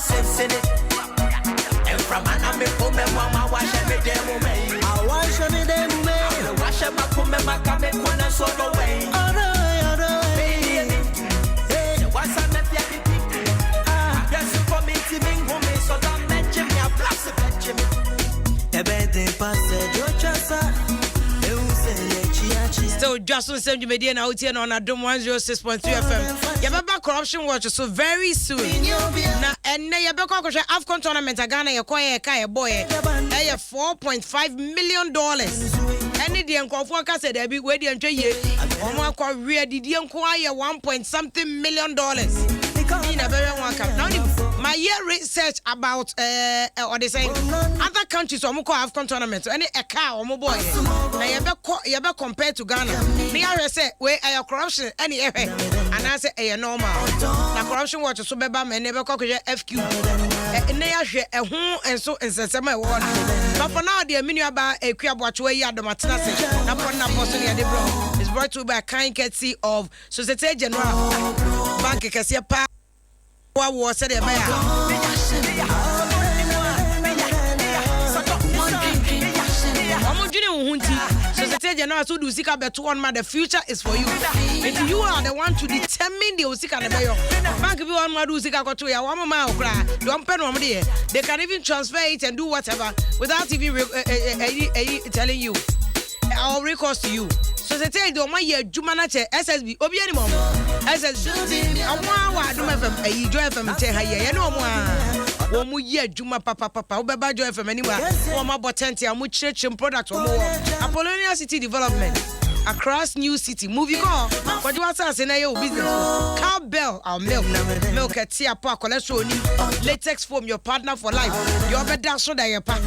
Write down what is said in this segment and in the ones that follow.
sensing it. And from an me come mama wash me demo me. I wash me demo me. I wash my come my come one so no way. Oh no. Hey, what's on the fiat? Ah, yes for me to me home so don't mention me a blast Benjamin. E bete passe jo chasa. So Dwaso Nsem media na out here on Adom 106.3 FM. Yababa corruption watch so very soon. Na enne yabeka kwahwe AFCON tournament Ghana ye koye ka boy. 4.5 million dollars. Any the nkofo ka say there be we dey ntwe ye. Omo akwa we didi nko aye 1 something million dollars. Now my year research about or they saying other countries or call AFCON tournament any a car or boy. Now you be compared to Ghana. Me I say where are corruption any and I say a normal. Now corruption watch so beba me never call FQ. And so and sema one. But for now the menu about a crab watch where you Adom Nsem. Na pon na person ya de bro. It's brought to you by a kind courtesy of Societe Generale. Bank Kasia Pa. What was said about Societe Generale so do sika bet one man the future is for you. If you are the one to determine the sika na beyo. Bank bi one man do sika ko to ya one man okra. Don't pen one there. They can even transfer it and do whatever without even telling you. I'll recourse to you. So they tell you, my year, Jumanache, SSB, Obiani Mom, SSB, I do FM, a joy FM, tell her, no more. 1 more year, Juma Papa, Obeba joy FM anywhere, 1 more botenti, and much church and product or more. Apollonia City Development. Across New City, movie call. What you want to say? Your business. Cowbell, our milk at Tia Park, cholesterol, latex foam, your partner for life. Your bed down so that your pack.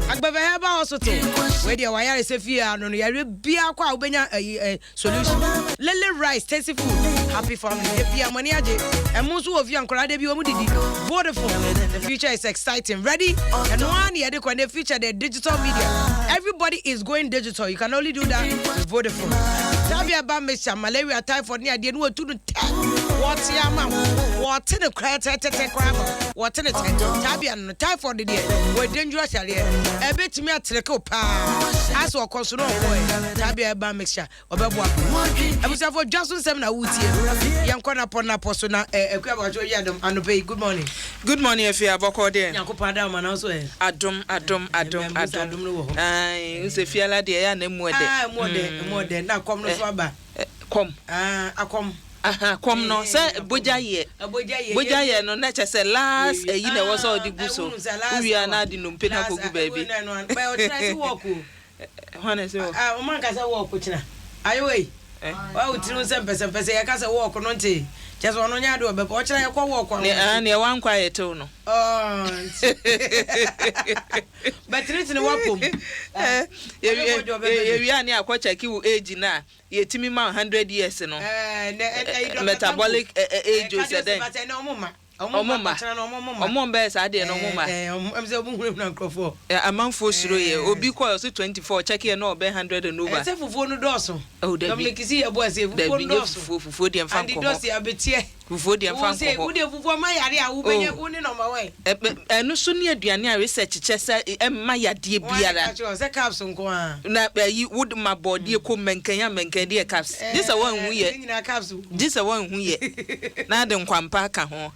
I better have also too. Where the wire is a fear, and you be a quite a solution. Lily rice, tasty food, happy family, happy money, and most of you and Corrade be wonderful. The future is exciting. Ready? And one year they can feature the digital media. Everybody is going digital. You can only do that with Vodafone. Tabia Bamisha, malaria, typhoid, near the new to the what's your mom? What's in the crowd? What's in the Tabia and typhoid? We're dangerous. A bit to me at Telecopa. As for consumer boy, Tabia Bamisha, or Babu. I was for Dwaso Nsem na Wuti. Young corner upon a persona, a crab or Adom and obey. Good morning. Good morning, if you are Boko there. Yakupada, man, also. Adom. It's a fiala de and more than now come no swaba. Come. I come. Come no, sir, Bojaye, no, not just a last, a year was all the buso. We are not in Numpina, baby. One is your man can walk with you. Are you away? Oh, to some person, I can't walk on tea. Just one on your door, but watch I walk on near one quiet tone. Oh, but it's in a wakum. You are near quite a key age now. You Timmy 100 years, no metabolic age, but I know Mama. Mama bears I did no Mama. I'm so a month for sure. Obi calls 24, check here no 100 and over. Except for 4 dorsal. Oh, they make you see a boy say food and fan. A bit here. Food and fan. Say, would you for my area? Who you on my way? And no sooner do you research Chester and my dear Biara. A capsule go on. Now, you would my body come and can dear caps. This a one we capsule. This a one we now don't come back home.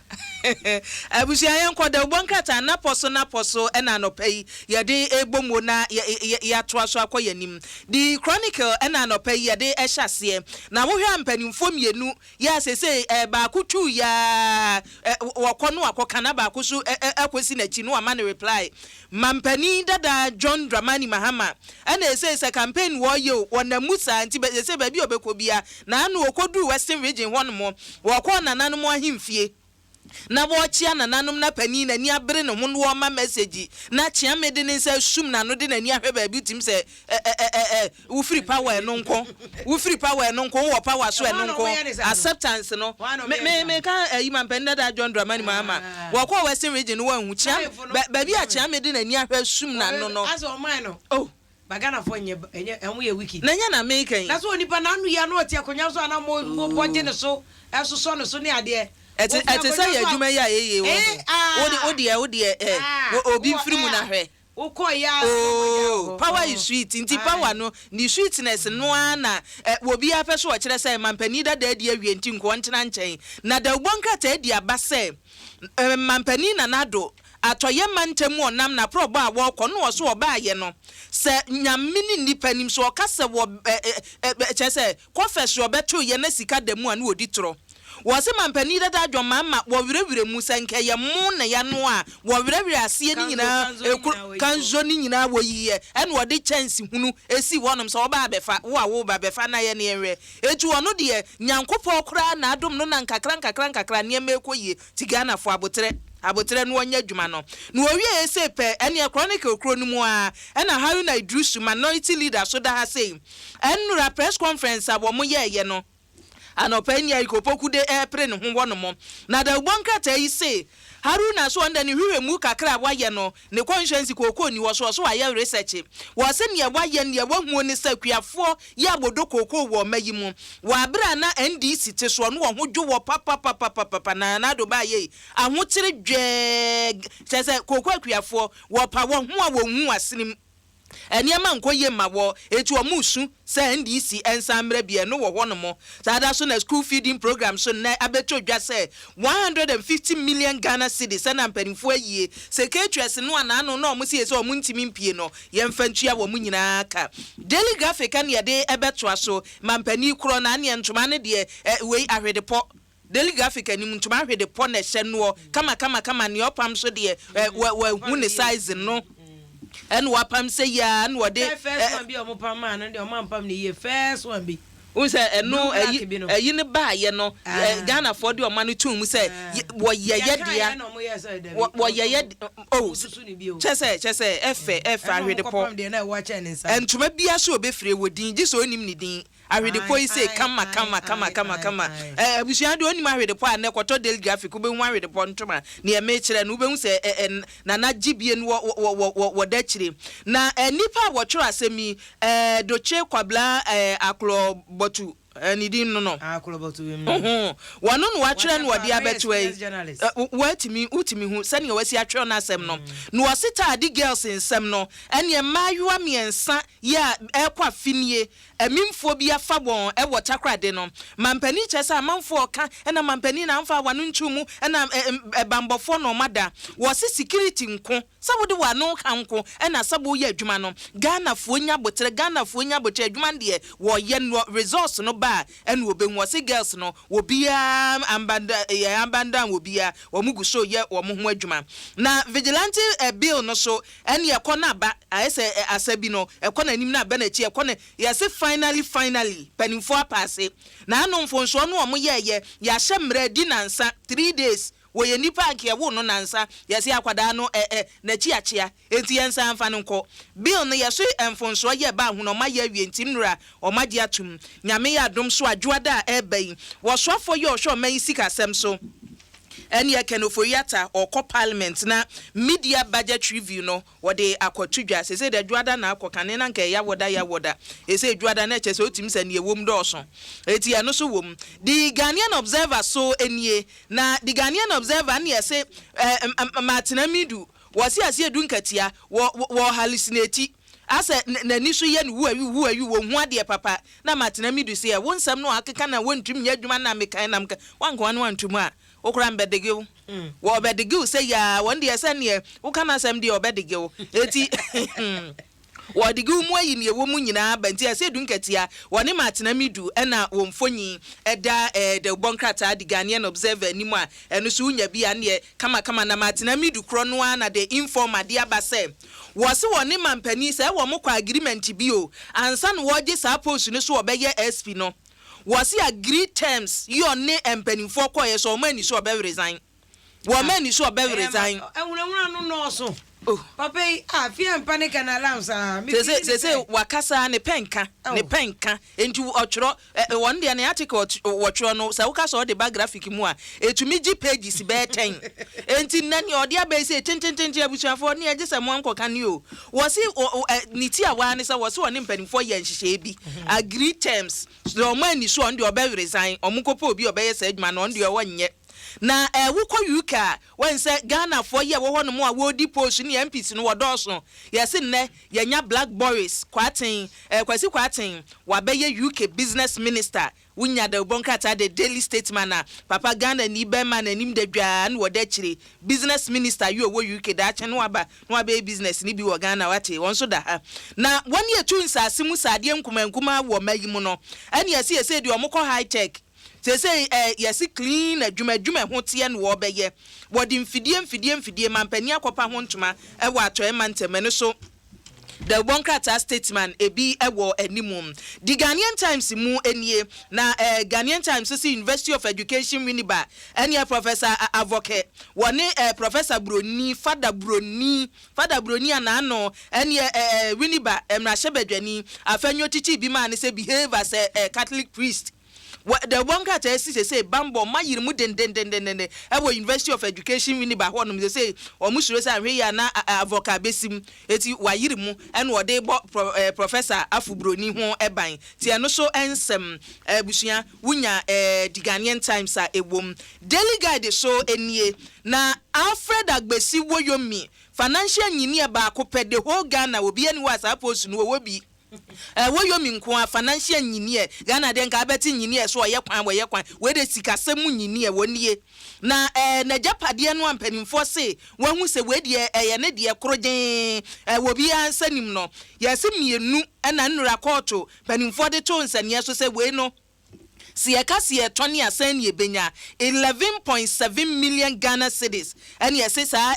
I wish I am quite the one cat and apostle and an opay. Yade ebomona ya twaswa kwa yenim. The Chronicle and an opay yade eshasie. Na wo hwa mpanim fom yenu ya say ba kutu ya wakono akokana ba kusu akwesi na chi no amane reply. Mampani dada John Dramani Mahama. And say campaign wo yo wona musa nti be say ba bi obekobia na anu okodu Western region one mo. Wakọ na nanu mo ahimfie. Na wochia na nanum na pani na ni abere no mo wo ma message na chia me de nsa sum na no de na ni ahwe ba bi tim se wo free power no nko wo power so no nko acceptance no me ka yima penda da John Dramani Mahama wo kwa Western region wo hu chia ba bi a chia me de na ni ahwe sum na no as o man no oh bagana fo nye enwo ye wiki na nya na me kan na so onipa na anu ya no oti akonya so ana mo boje ne so eso so no so ne ade ete say adwuma ya yeye wo de obi mfiri mu na hwe power is sweet inti power no ni sweetness no ana obi apeso o kire say mampani da di awie nti nko ntena nchen na da ugbonka ta di aba say mampani na nado atoye mantemu onam na probo a wo kɔ no so oba ye no se nyamini nipanim so okase wo chese kofeso obeto ye na sika da mu a na odi tro wo se mampani da da dwoma ma wo wirewire mu senke ye mu na ya no a wo wirewire asie ni nyina kanzo ni nyina wo yiye ene wo de chance hunu esi wonom so oba abefa wo ba befa na ye ne enwe etu ono de nyankopɔ kra na adom no na nkakra ne mekoyie tigana fo abotre no onya dwuma no no owie ese pe ene chronicle okro no mu a ena Haruna Idrisu minority leader so da ha say enura press conference abo mo ye no anopanya ikopoku de airpre no ho wono mo na da ugbonkrata yi say Haruna so onda ni hwehwe mu kakra waye no ne conscience kokko ni wo so aye research wo se ne waye ne wahu ne sakuafo ya bodo kokko wo mayi mu wa bra na NDC te so no ho dwo wo papa na do ba ye ahotire dwe sese kokko akuafo wo pa wo ho a wo hu asenim eniema nkoye mawo etu omusu se NDC ensamre bia no wo hono mo sada so na school feeding program so na abeto dwa se 150 million Ghana cedis na mpanimfo ayie secretaries no anano no mo sie se o muntimi mpie no yemfa ntua wo munyina aka daily graphic na ye de ebeto aso mampani kro na ne ntoma ne de wei ahwedepo daily graphic anim ntoma ahwedepo na hye no kama ne opam so de hu ne size no and wapam say ya and what they first one be omopam man and omampam ne ye first one be who say no yin ba ye no Ghana for the man tum say wo ye dia wo ye oh chese efe ahwedepo and tuma bia so obefre wodin ji so onim ni din ahwedepo yi say kama abusuan de onim ahwedepo a ne kwoto daily graphic ube hu ahwedepo ntoma ne e me kire no ube hu say na na gibie no wo da kire na nipa wo twere asemi doche kwabla aklo botu anidi no akolobotu wano no watwere no wode abetwe utimi hu sane wasi atwere no asem no no wasita adi girls nsem no ene maayua miensa ya ekwa finie amimfo bia fabon e wotakrade no mampani chese amanfo oka ena mampani na amfa wano nchumu ena bambofo no mada wasi security nko sabode wano kanko ena sabo ye adwuma no Ghana fo nya botre adwuma de wo ye no resource no ba ena obenwu wasi girls no obia ambanda obia omugu so ye omo ho adwuma na vigilante bill no so ena ye kona ba ayese asabi no ekona nim na ba na chi ekona yesi finally penifo apase na anomfo nso no omo ye ya hyemre di nansa 3 days wo ye nipa anke wo no nansa yesi akwada no na chi achia enti yensa amfa nko bill no yeso emfonso ye ba hu no ma ye awie enti nura o ma di atum nyame ya adom so adwoada ebai wo sofo ye o hwe man sika sem so eni ekenofoyata or parliament na media budget review no wode akotudwa se de dwada na akokane na nka ya woda ese dwada na eche se otim se ne ewom do so eti eno so wom the Ghanaian Observer so enie na the Ghanaian Observer na ese Martina Midu wasi ase edunkatia wo hallucinate ase na niso ye no wu ayu wo hu ade papa na Martina Midu se wo nsam no akeka na wontum nya adwuma na mekan na mka wanko no wantum a okura mbedege wo obedege say ya one day say ne wo kana sam de obedege eti wo dege mu ayi ne wo mu nyina banti ase dunkatia woni Martina Midu na wo mfonyi eda de bonkrata de Ghanaian Observer ni mu a eno so unya bia ne kama na Martina Midu kro no na de informer de abase wo se woni mampani say wo mokwa agreement bi o ansa no wo je sa post no so obeye SP no was he agree terms your name and penny for koye so many so be resign wo many so be resign no so papa fear and panic and alarms say wakasa ne penka enti otworo one day an article watworo no say wakasa o de back graphic mu a etumi gi pages be 10 enti nani o de abe say tin abusuafo ne age say mo ankoka ne o was he niti awa ne say was he one penifo ye nhihye bi agree terms so man ni so on de obe resign omukopo obi obe ye say adwuma no on de o wanye na wukọ UK when say Ghana for ye wo hono mo a wo di post ni MPs no wodoso yes nne yenya Black Boris Kwaten Kwasi Kwaten wa be ye UK business minister wunya de bonkata the Daily Statesman na papa Ghana ni be man anim de dwa na woda chire business minister you wo UK da che no aba business ni bi wo Ghana wate won so da ha na won ye tu nsase mu sade nkumankuma wo mayimu no ene yesi de omukọ high tech say yesi clean adwuma ho tie no wo be ye wodi mfidie mampani akopa ho ntoma e wo ato e manteme no so the Bonkata Statesman ebi ewo animum the Ghanaian Times mu enie na Ghanaian Times say University of Education Winneba enie Professor Avoke woni Professor Broni Father Broni anano enie Winneba emrahebedwani afenyo tichi bi ma ne say behave as a Catholic priest. The one cat say bambo mayir mu den ewo University of Education Winneba honom they say omusuro say hwe ya na avoka besim eti wayir mu ene ode Professor Afubroni ho eban ti eno so ensem busua wunya the Ghanaian Times a ewom Daily Guide so enie na Alfred Agbesi Woyomi financial engineer ba ko pede ho Ghana obi eni wa sa post no wo bi Woyomi nko financial engineer Ghana den ka beti engineer so ye kwan we de sikasem engineer wonie na na japade no ampanimfo se wahu se we de ye ne de krogen wo bi ansanim no yesi mienu na nnura court panimfo de to nsane so se we no siye Tony asen ye benya 11.7 million Ghana cedis and yesi sa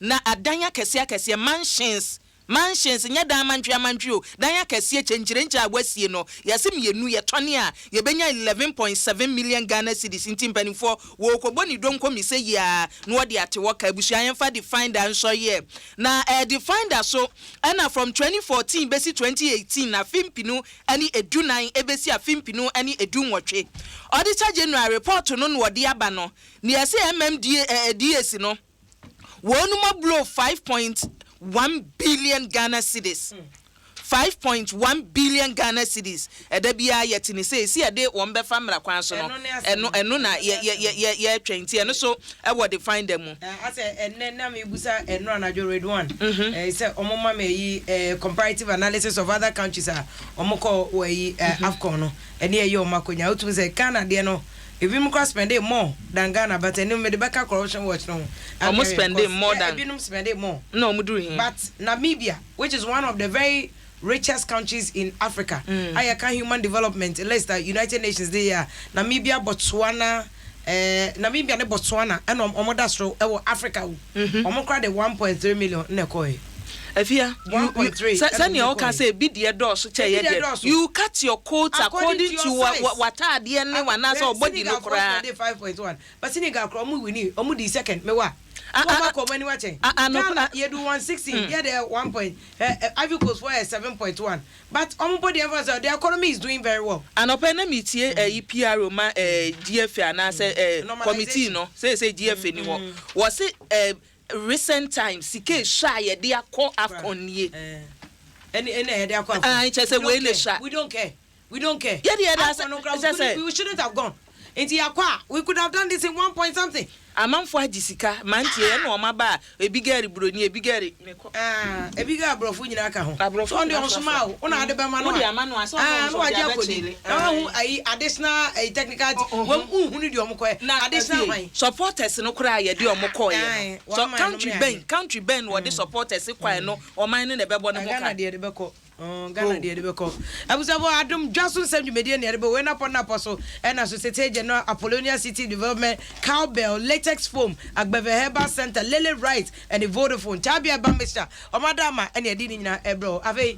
na adanya kese mansions nya da mantwe dan ya kase chenchirencha agwasie no yase mienu ye tone a ye benya 11.7 million Ghana cedis ntimpani for wo koboni donko mi say ya no de ate woka abusuan fa define dan so ye na define that so na from 2014 besi 2018 na fimpinu ani edunan ebesi afimpinu ani edunwotwe auditor general report no no de aba no ne yase MMDA DS no wonuma blow 5.1 billion Ghana cedis. 5.1 billion Ghana cedis. Edebia yetini say see ade wombe famra kwan so no. Eno na ye 20 eno so e wo define them. I say enna me busa eno anajo read one. Say omoma me yi comparative analysis of other countries are omoko we Afcon no. Ene ye omakonya utu say Canada no. If we must spend more than Ghana, but I know the back corruption watch no. Almost spending more than. We spend more. No, we doing. But Namibia, which is one of the very richest countries in Africa, Ayaka Human Development, less the United Nations there. Namibia, Botswana, Namibia, Botswana, and Omodastro, Africa. Omokra the 1.3 million nekoi. Efia 1.3 sani o can say be the door so che you cut your coat according to what ade ne wana so body no kra 5.1 but Senegal kra mu wini omu di second me wa komani wa chen you do 160 yeah there 1 point Ivory Coast for 7.1 but body ever the economy is doing very well and open na metie EPRO ma GFA na say committee no say GFA ni wo was recent times sike sha ye de akọ akonnie any de akọ we don't care yeah we shouldn't have gone into yakwa we could have done this in 1 point something amanfo agisika mantie na o maba ebigari broni ebigari ebiga abrofu nyina aka ho so on the osuma o na ade be ma no no aja kodi ai additional technical when hunu di omko additional supporters no kra ye di omko ye so country ben what the supporters kwai no o man ne bebo ne Ghana de beko Ghana de beko abusabo Adom Dwaso Nsem dwumedie ne be we na poso and Associate General Apollonia City Development Cowbell Latex Foam Agbeve Herbal Center Lele Right and the Vodafone Tabia Bamista Omadama and Yedi nyina ebro ave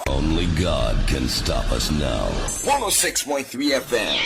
Only God can stop us now. 106.3 FM